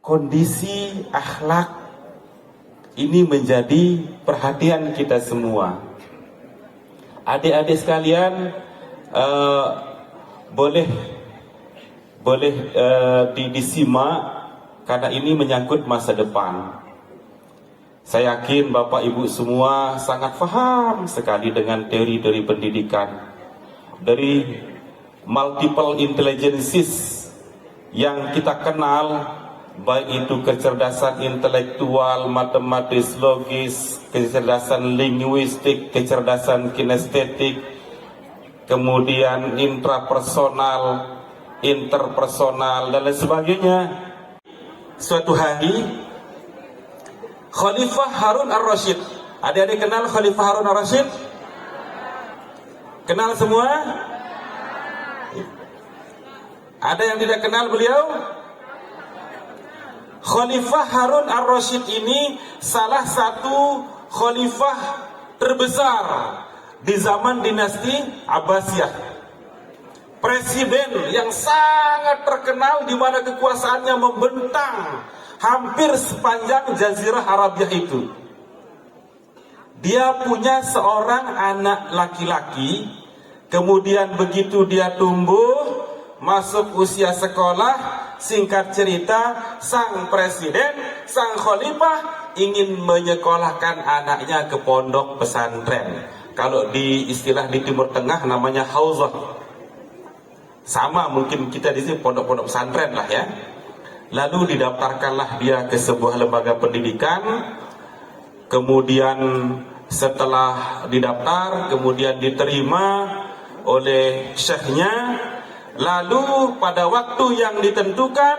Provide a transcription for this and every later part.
kondisi akhlak ini menjadi perhatian kita semua. Adik-adik sekalian, boleh disimak karena ini menyangkut masa depan. Saya yakin Bapak Ibu semua sangat paham sekali dengan teori-teori pendidikan, dari multiple intelligences yang kita kenal, baik itu kecerdasan intelektual, matematis, logis, kecerdasan linguistik, kecerdasan kinestetik, kemudian intrapersonal, interpersonal, dan lain sebagainya. Suatu hari Khalifah Harun ar-Rasyid, adik-adik kenal Khalifah Harun ar-Rasyid? Kenal semua? Ada yang tidak kenal beliau? Khalifah Harun ar-Rasyid ini salah satu khalifah terbesar di zaman dinasti Abbasiyah. Presiden yang sangat terkenal di mana kekuasaannya membentang hampir sepanjang Jazirah Arabiah itu. Dia punya seorang anak laki-laki, kemudian begitu dia tumbuh, masuk usia sekolah, singkat cerita, sang presiden, sang khalifah ingin menyekolahkan anaknya ke pondok pesantren. Kalau di istilah di Timur Tengah namanya hauzah. Sama mungkin kita di sini pondok-pondok pesantren lah ya. Lalu didaftarkanlah dia ke sebuah lembaga pendidikan. Kemudian setelah didaftar, kemudian diterima oleh syekhnya. Lalu pada waktu yang ditentukan,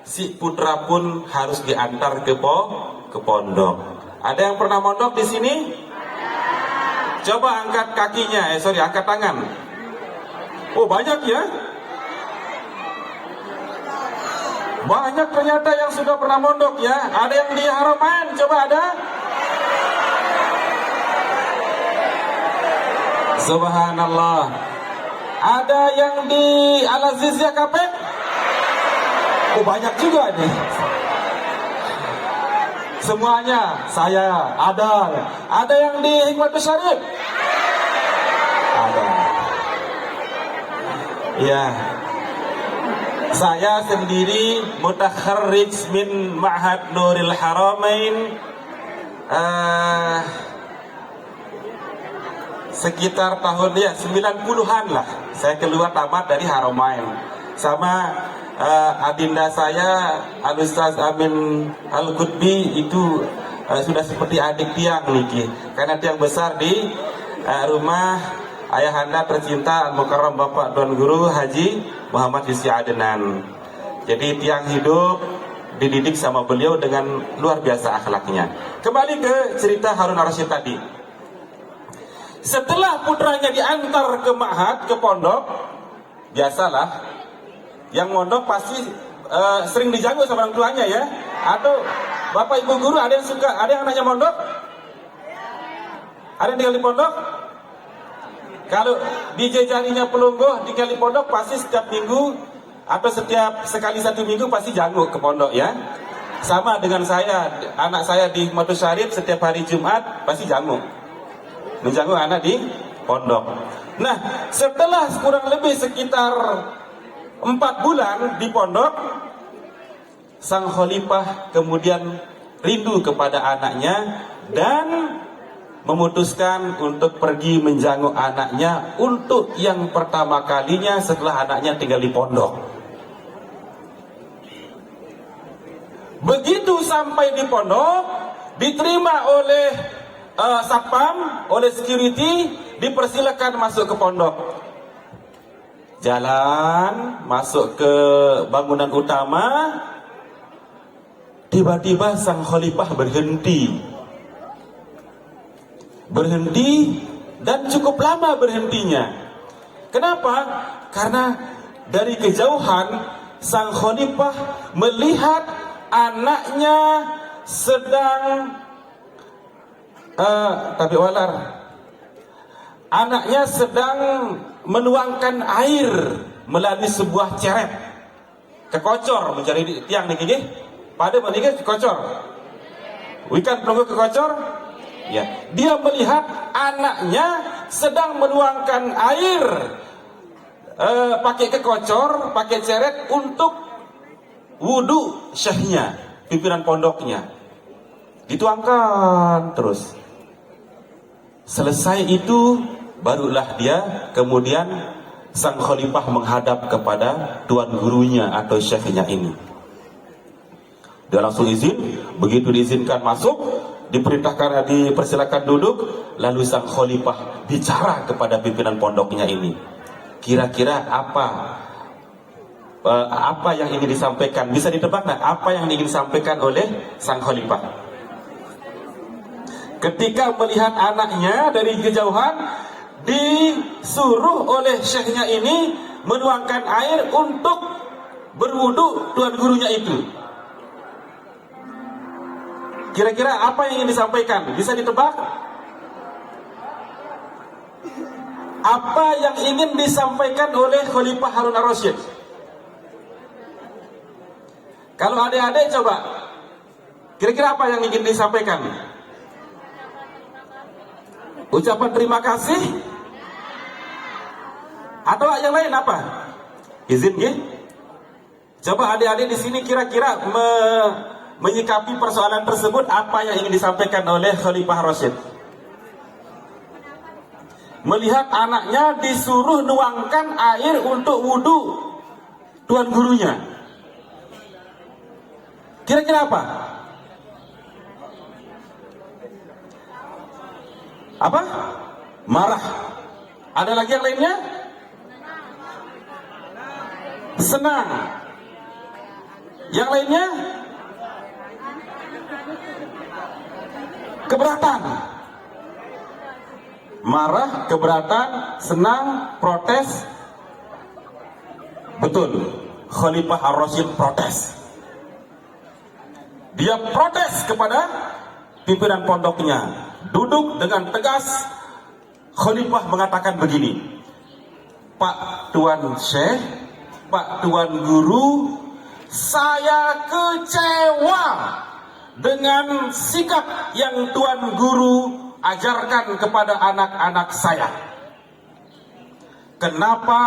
si putra pun harus diantar ke pondok. Ada yang pernah mondok di sini? Coba angkat kakinya, angkat tangan. Oh banyak ya? Banyak ternyata yang sudah pernah mondok ya. Ada yang di Haramain, coba ada? Subhanallah. Ada yang di Al-Aziz Yakapek? Oh banyak juga nih. Semuanya saya ada. Ada yang di Hikmatus Syarif? Ada. Ya. Saya sendiri mutakharrij min Ma'had Nuril Haramain, sekitar tahun 90-an lah. Saya keluar tamat dari Haramain. Sama adinda saya Al-Ustaz Amin Al-Qutbi itu sudah seperti adik tiang niki, karena tiang besar di rumah ayahanda tercinta Al-Mukarram Bapak Tuan Guru Haji Muhammad Rizki Adnan. Jadi tiang hidup dididik sama beliau dengan luar biasa akhlaknya. Kembali ke cerita Harun ar-Rasyid tadi. Setelah putranya diantar ke ma'had, ke pondok, biasalah yang mondok pasti sering dijanggu sama orang tuanya ya. Atau bapak ibu guru ada yang nanya mondok? Ada yang tinggal di pondok? Kalau di jejarinya Pelungguh tinggal di pondok pasti setiap minggu atau setiap sekali satu minggu pasti janguk ke pondok ya. Sama dengan saya, anak saya di Hikmatus Syarif setiap hari Jumat pasti janguk. Menjanguk anak di pondok. Nah, setelah kurang lebih sekitar 4 bulan di pondok, sang khalifah kemudian rindu kepada anaknya dan memutuskan untuk pergi menjanguk anaknya untuk yang pertama kalinya setelah anaknya tinggal di pondok. Begitu sampai di pondok, diterima oleh satpam, oleh security, dipersilakan masuk ke pondok. Jalan masuk ke bangunan utama, tiba-tiba sang khalifah berhenti dan cukup lama berhentinya. Kenapa? Karena dari kejauhan sang khalifah melihat anaknya sedang anaknya sedang menuangkan air melalui sebuah ceret, kekocor mencari tiang nih gigi. Pada meninggal kekocor. Ikan pelungguh kekocor. Ya, dia melihat anaknya sedang menuangkan air pakai kekocor, pakai ceret untuk wudhu syekhnya, pimpinan pondoknya. Dituangkan terus. Selesai itu barulah dia kemudian sang khalifah menghadap kepada tuan gurunya atau syekhnya ini. Dia langsung izin, begitu diizinkan masuk, dipersilakan duduk, lalu sang khalifah bicara kepada pimpinan pondoknya ini. Kira-kira apa yang ingin disampaikan? Bisa ditebak nggak apa yang ingin disampaikan oleh sang khalifah? Ketika melihat anaknya dari kejauhan, disuruh oleh syekhnya ini menuangkan air untuk berwudu tuan gurunya itu. Kira-kira apa yang ingin disampaikan? Bisa ditebak? Apa yang ingin disampaikan oleh Khalifah Harun ar-Rasyid? Kalau adik-adik coba, kira-kira apa yang ingin disampaikan? Ucapan terima kasih? Atau yang lain apa? Izin ya? Coba adik-adik di sini kira-kira menyikapi persoalan tersebut, apa yang ingin disampaikan oleh Khalifah Rasyid? Melihat anaknya disuruh nuangkan air untuk wudhu tuan gurunya. Kira-kira apa? Apa? Marah. Ada lagi yang lainnya? Senang. Yang lainnya? Keberatan. Marah, keberatan, senang, protes. Betul, Khalifah ar-Rasyid protes. Dia protes kepada pimpinan pondoknya. Duduk dengan tegas, Khalifah mengatakan begini, Pak Tuan Syekh, Pak Tuan Guru, saya kecewa dengan sikap yang Tuan Guru ajarkan kepada anak-anak saya. Kenapa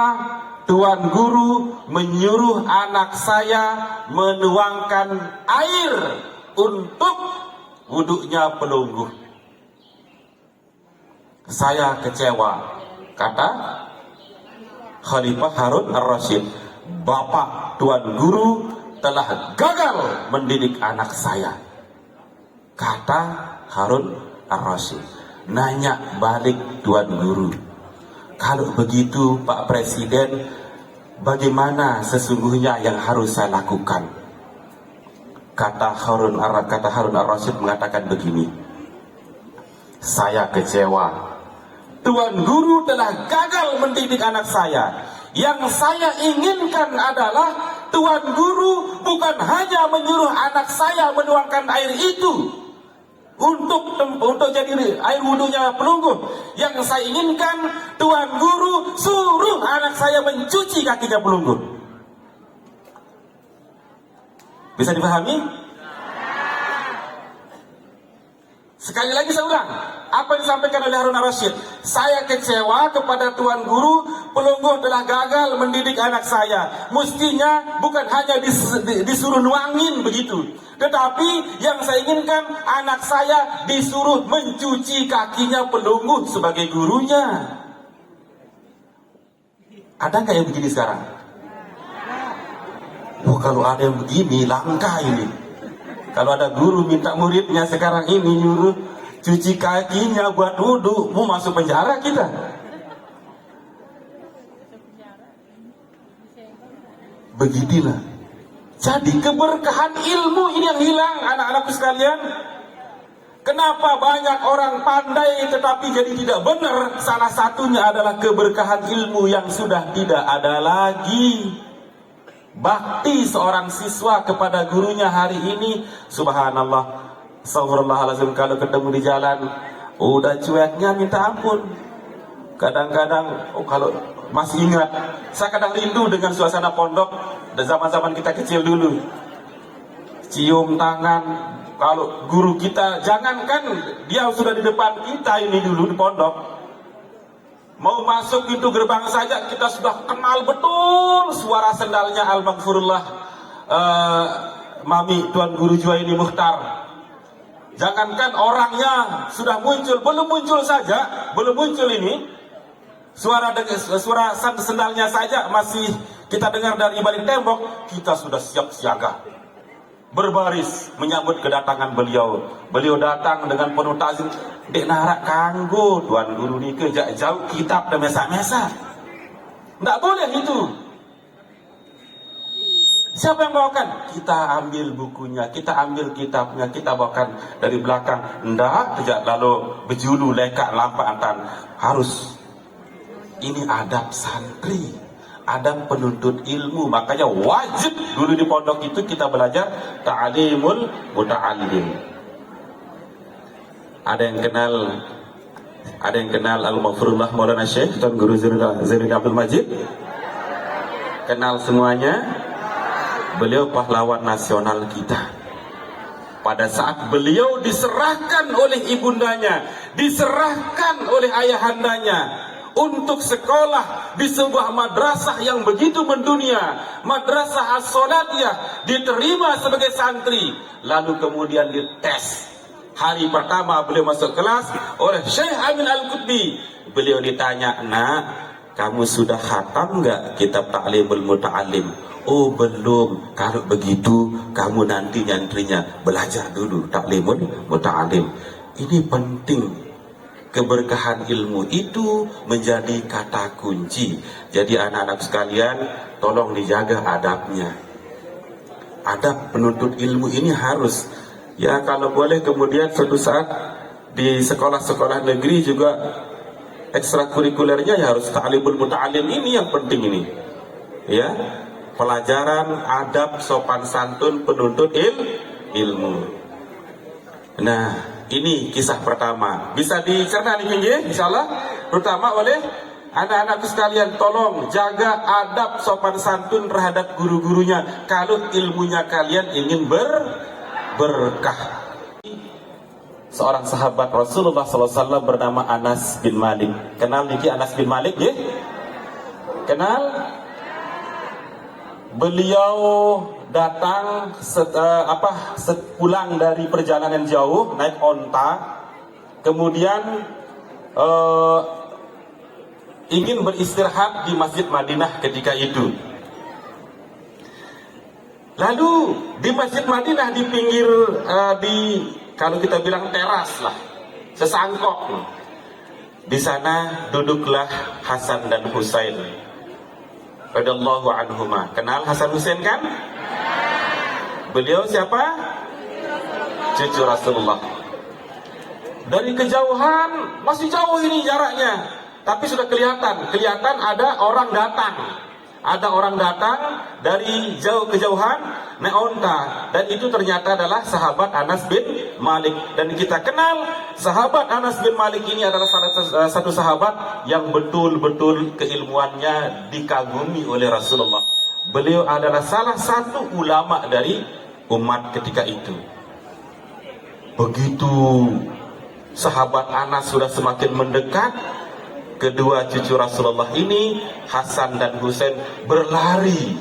Tuan Guru menyuruh anak saya menuangkan air untuk wuduknya pelungguh? Saya kecewa, kata Khalifah Harun ar-Rasyid. Bapak Tuan Guru telah gagal mendidik anak saya, kata Harun ar-Rasyid. Nanya balik Tuan Guru, kalau begitu Pak Presiden, bagaimana sesungguhnya yang harus saya lakukan? Kata Harun ar-Rasyid mengatakan begini, saya kecewa, Tuan Guru telah gagal mendidik anak saya. Yang saya inginkan adalah Tuan Guru bukan hanya menyuruh anak saya menuangkan air itu untuk jadi air wudunya pelungguh. Yang saya inginkan, Tuan Guru suruh anak saya mencuci kakinya pelungguh. Bisa dipahami? Sekali lagi saya ulang, apa yang disampaikan oleh Harun ar-Rasyid? Saya kecewa kepada Tuan Guru, pelungguh telah gagal mendidik anak saya. Mestinya bukan hanya disuruh nuangin begitu, tetapi yang saya inginkan, anak saya disuruh mencuci kakinya pelungguh sebagai gurunya. Ada nggak yang begini sekarang? Oh, kalau ada yang begini, langka ini. Kalau ada guru minta muridnya sekarang ini nyuruh cuci kakinya buat wudhu, mau masuk penjara kita. Begitulah. Jadi keberkahan ilmu ini yang hilang, anak-anakku sekalian. Kenapa banyak orang pandai tetapi jadi tidak benar? Salah satunya adalah keberkahan ilmu yang sudah tidak ada lagi. Bakti seorang siswa kepada gurunya hari ini, subhanallah, astagfirullahaladzim, kalau ketemu di jalan udah cueknya minta ampun. Kadang-kadang kalau masih ingat, saya kadang rindu dengan suasana pondok dan zaman-zaman kita kecil dulu. cium tangan. Kalau guru kita, jangankan dia sudah di depan kita ini dulu di pondok, mau masuk pintu gerbang saja kita sudah kenal betul suara sendalnya Al-Maghfurullah Mami Tuan Guru Juwaini Mukhtar. Jangankan orangnya sudah muncul, belum muncul saja, belum muncul ini, suara sendalnya saja masih kita dengar dari balik tembok, kita sudah siap siaga, berbaris menyambut kedatangan beliau. Beliau datang dengan penuh ta'zim. Dek narak kanggo Tuan Guru ni ke jauh kitab dan mesa-mesa. Tidak boleh itu. Siapa yang bawakan? Kita ambil bukunya, kita ambil kitabnya, kita bawakan dari belakang. Tidak lalu berjulu lekak lampatan. Harus. Ini adab santri, adab penuntut ilmu. Makanya wajib dulu di pondok itu kita belajar ta'alimul muta'allim. Ada yang kenal Al-Maghfurullah Maulana Syekh Tuan Guru Zainuddin Abdul Majid? Kenal semuanya? Beliau pahlawan nasional kita. Pada saat beliau diserahkan oleh ibundanya, diserahkan oleh ayahandanya untuk sekolah di sebuah madrasah yang begitu mendunia, madrasah as-salatiyah, diterima sebagai santri, lalu kemudian dites. Hari pertama beliau masuk kelas oleh Syekh Amin Al-Qutbi. Beliau ditanya, "Nak, kamu sudah khatam enggak kitab Ta'limul Muta'allim?" "Oh belum." "Kalau begitu kamu nanti nyantrinya belajar dulu Ta'limul Muta'allim." Ini penting. Keberkahan ilmu itu menjadi kata kunci. Jadi anak-anak sekalian, tolong dijaga adabnya. Adab penuntut ilmu ini harus, ya kalau boleh kemudian suatu saat di sekolah-sekolah negeri juga ekstrakurikulernya ya harus Ta'limul Muta'allim ini yang penting ini. Ya, pelajaran adab sopan santun penuntut ilmu. Nah, ini kisah pertama. Bisa dicerna di pinggir, insyaallah. Terutama oleh anak-anakku sekalian, tolong jaga adab sopan santun terhadap guru-gurunya. Kalau ilmunya kalian ingin berkah. Seorang sahabat Rasulullah SAW bernama Anas bin Malik. Kenal niki Anas bin Malik, ya? Kenal? Beliau datang pulang dari perjalanan jauh naik onta, kemudian ingin beristirahat di Masjid Madinah ketika itu. Lalu di Masjid Madinah di pinggir kalau kita bilang teras lah, sesangkok. Di sana duduklah Hasan dan Husain radhiyallahu anhuma. Kenal Hasan Husain kan? Beliau siapa? Cucu Rasulullah. Dari kejauhan, masih jauh ini jaraknya, tapi sudah kelihatan ada orang datang. Ada orang datang dari kejauhan naik onta, dan itu ternyata adalah sahabat Anas bin Malik. Dan kita kenal sahabat Anas bin Malik ini adalah salah satu sahabat yang betul-betul keilmuannya dikagumi oleh Rasulullah. Beliau adalah salah satu ulama dari umat ketika itu. Begitu sahabat Anas sudah semakin mendekat, kedua cucu Rasulullah ini, Hasan dan Husain, berlari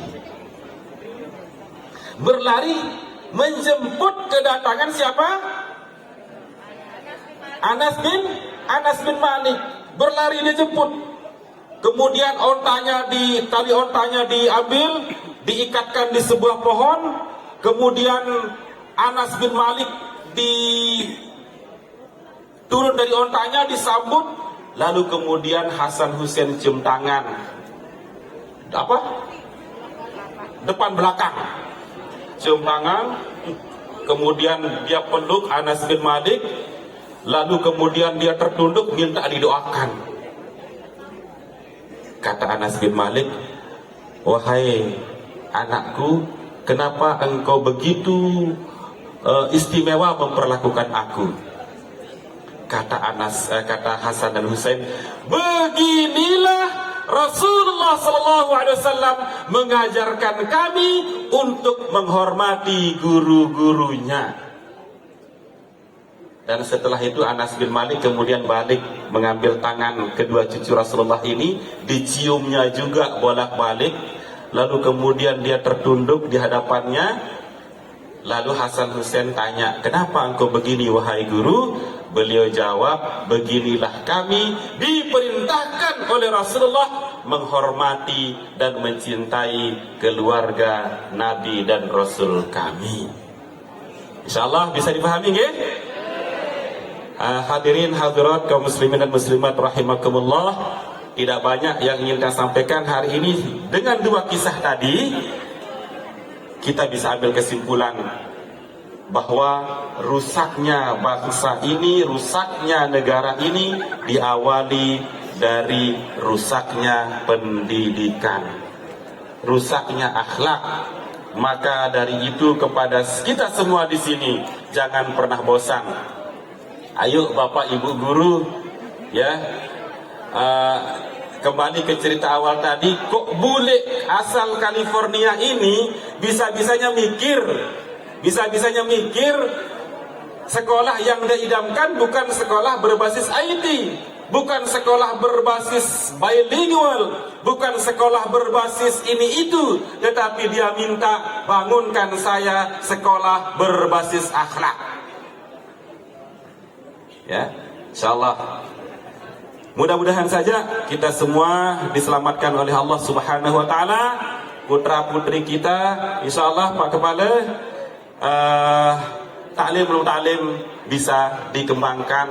menjemput kedatangan siapa? Anas bin Malik. Berlari dijemput. Kemudian tali ontanya diambil, diikatkan di sebuah pohon. Kemudian Anas bin Malik turun dari ontanya, disambut. Lalu kemudian Hasan Husain cium tangan. Depan belakang. Cium tangan. Kemudian dia peluk Anas bin Malik. Lalu kemudian dia tertunduk minta didoakan. Kata Anas bin Malik, "Wahai anakku, kenapa engkau begitu istimewa memperlakukan aku?" Kata Hasan dan Husain, "Beginilah Rasulullah sallallahu alaihi wasallam mengajarkan kami untuk menghormati guru-gurunya. Dan setelah itu Anas bin Malik kemudian balik mengambil tangan kedua cucu Rasulullah ini, diciumnya juga bolak-balik, lalu kemudian dia tertunduk di hadapannya. Lalu Hasan Hussein tanya, kenapa engkau begini wahai guru? Beliau jawab, beginilah kami diperintahkan oleh Rasulullah menghormati dan mencintai keluarga Nabi dan Rasul kami. InsyaAllah bisa dipahami nggih? Hadirin hadirat kaum muslimin dan muslimat rahimakumullah, tidak banyak yang ingin saya sampaikan hari ini. Dengan dua kisah tadi kita bisa ambil kesimpulan bahwa rusaknya bangsa ini, rusaknya negara ini diawali dari rusaknya pendidikan, rusaknya akhlak. Maka dari itu kepada kita semua di sini jangan pernah bosan. Ayo Bapak Ibu guru, ya, kembali ke cerita awal tadi. Kok bule asal California ini bisa-bisanya mikir sekolah yang dia idamkan bukan sekolah berbasis IT, bukan sekolah berbasis bilingual, bukan sekolah berbasis ini itu, tetapi dia minta bangunkan saya sekolah berbasis akhlak. Ya, insyaallah mudah-mudahan saja kita semua diselamatkan oleh Allah Subhanahu wa taala. Putra putri kita insyaallah Pak Kepala, taklim bisa dikembangkan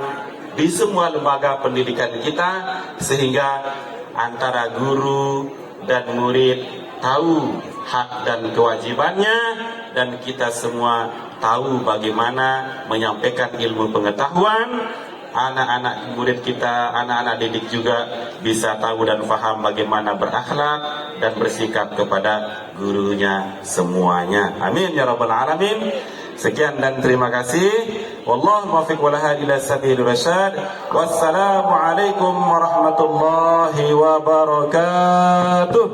di semua lembaga pendidikan kita, sehingga antara guru dan murid tahu hak dan kewajibannya, dan kita semua tahu bagaimana menyampaikan ilmu pengetahuan. Anak-anak murid kita, anak-anak didik juga bisa tahu dan paham bagaimana berakhlak dan bersikap kepada gurunya semuanya. Amin ya rabbal alamin. Sekian dan terima kasih. Wallahu muwaffiq wa la hadi ila sabilir rasyad. Wassalamu alaikum warahmatullahi wabarakatuh.